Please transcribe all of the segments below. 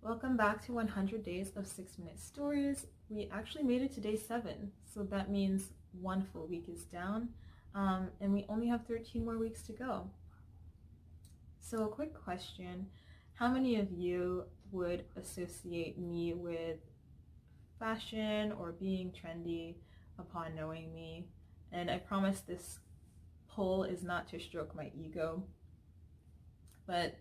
Welcome back to 100 Days of 6-Minute Stories. We actually made it to day 7, so that means one full week is down, and we only have 13 more weeks to go. So a quick question, how many of you would associate me with fashion or being trendy upon knowing me? And I promise this poll is not to stroke my ego, but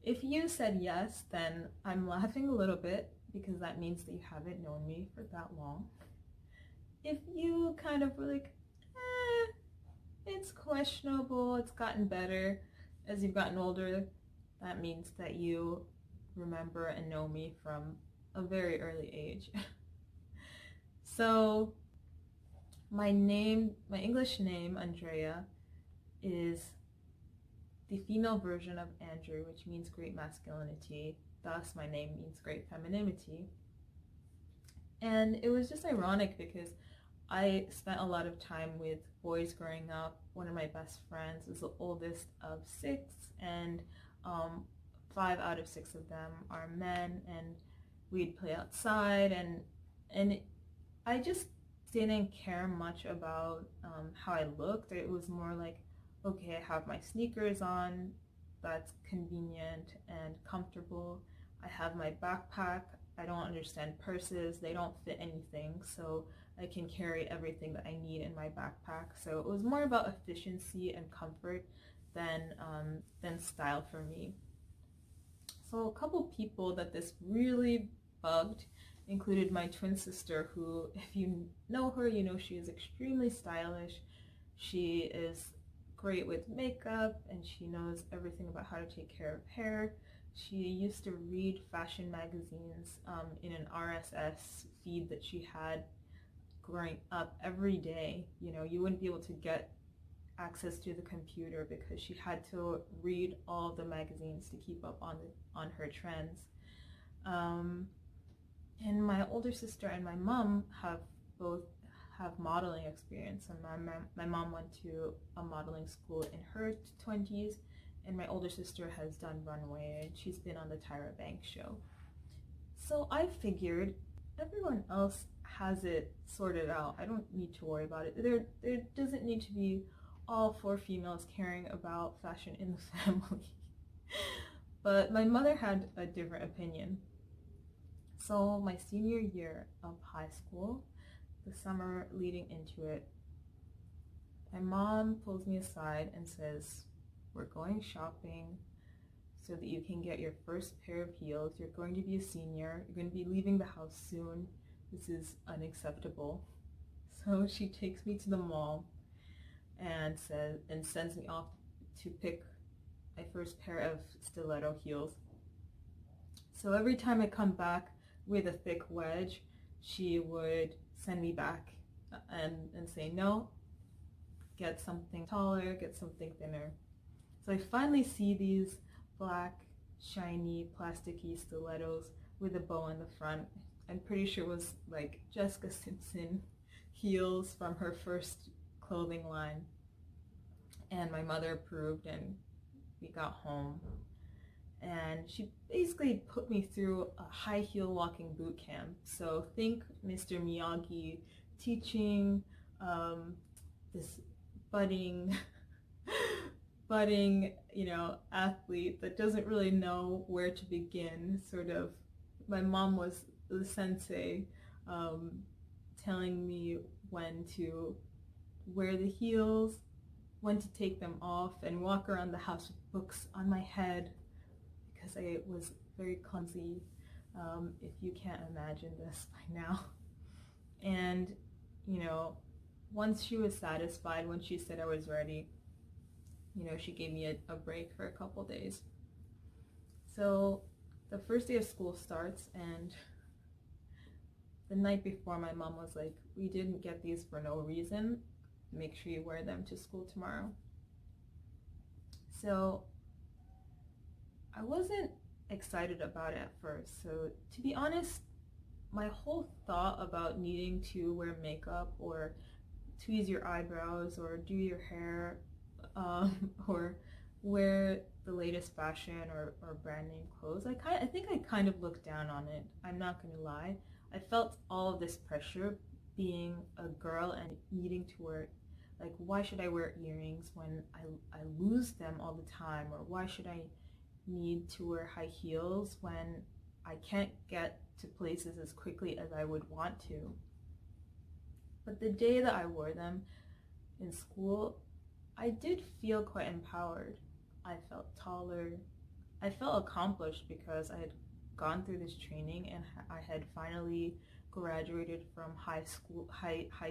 if you said yes, then I'm laughing a little bit because that means that you haven't known me for that long. If you kind of were like, it's questionable, it's gotten better as you've gotten older, that means that you remember and know me from a very early age. So my English name, Andrea, is the female version of Andrew, which means great masculinity. Thus, my name means great femininity. And it was just ironic because I spent a lot of time with boys growing up. One of my best friends is the oldest of 6, and 5 out of 6 of them are men, and we'd play outside, and I just didn't care much about how I looked. It was more like, okay, I have my sneakers on, that's convenient and comfortable. I have my backpack. I don't understand purses, they don't fit anything, so I can carry everything that I need in my backpack. So it was more about efficiency and comfort than style for me. So a couple people that this really bugged included my twin sister, who, if you know her, you know she is extremely stylish. She is great with makeup and she knows everything about how to take care of hair. She used to read fashion magazines in an RSS feed that she had growing up every day. You know, you wouldn't be able to get access to the computer because she had to read all the magazines to keep up on her trends. And my older sister and my mom both have modeling experience, and my mom went to a modeling school in her 20s, and my older sister has done runway and she's been on the Tyra Banks show. So I figured everyone else has it sorted out. I don't need to worry about it. There doesn't need to be all 4 females caring about fashion in the family. But my mother had a different opinion. So my senior year of high school, the summer leading into it, my mom pulls me aside and says, we're going shopping so that you can get your first pair of heels. You're going to be a senior. You're going to be leaving the house soon. This is unacceptable. So she takes me to the mall and sends me off to pick my first pair of stiletto heels. So every time I come back with a thick wedge, she would send me back and say, no, get something taller, get something thinner. So I finally see these black, shiny, plasticky stilettos with a bow on the front. I'm pretty sure it was like Jessica Simpson heels from her first clothing line. And my mother approved, and we got home. And she basically put me through a high heel walking boot camp. So think Mr. Miyagi teaching this budding, athlete that doesn't really know where to begin. Sort of, my mom was the sensei, telling me when to wear the heels, when to take them off, and walk around the house with books on my head, because I was very clumsy, if you can't imagine this by now. And, once she was satisfied, when she said I was ready, she gave me a break for a couple days. So the first day of school starts, and the night before, my mom was like, we didn't get these for no reason. Make sure you wear them to school tomorrow. So I wasn't excited about it at first. So to be honest, my whole thought about needing to wear makeup or tweeze your eyebrows or do your hair or wear the latest fashion or brand name clothes. I think I kind of looked down on it. I'm not gonna lie. I felt all of this pressure being a girl and needing to wear, like, why should I wear earrings when I lose them all the time? Or why should I need to wear high heels when I can't get to places as quickly as I would want to? But the day that I wore them in school, I did feel quite empowered. I felt taller. I felt accomplished because I had gone through this training and I had finally graduated from high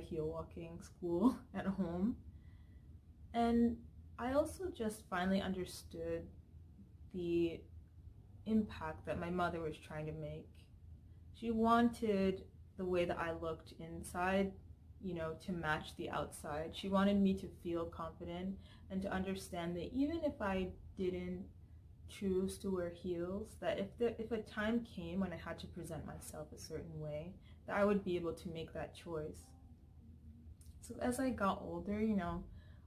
heel walking school at home. And I also just finally understood the impact that my mother was trying to make. She wanted the way that I looked inside, to match the outside. She wanted me to feel confident and to understand that even if I didn't choose to wear heels, that if a time came when I had to present myself a certain way, that I would be able to make that choice. So as I got older,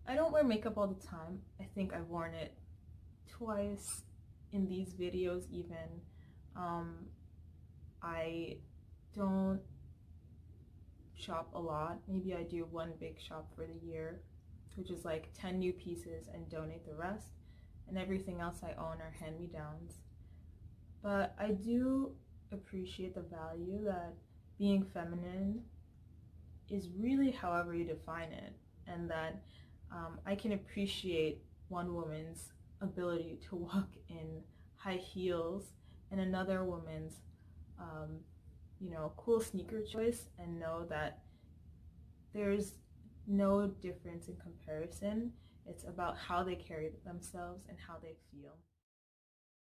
I don't wear makeup all the time. I think I've worn it twice in these videos even. I don't shop a lot. Maybe I do one big shop for the year, which is like 10 new pieces and donate the rest, and everything else I own are hand-me-downs. But I do appreciate the value that being feminine is really however you define it, and that I can appreciate one woman's ability to walk in high heels and another woman's cool sneaker choice, and know that there's no difference in comparison. It's about how they carry themselves and how they feel.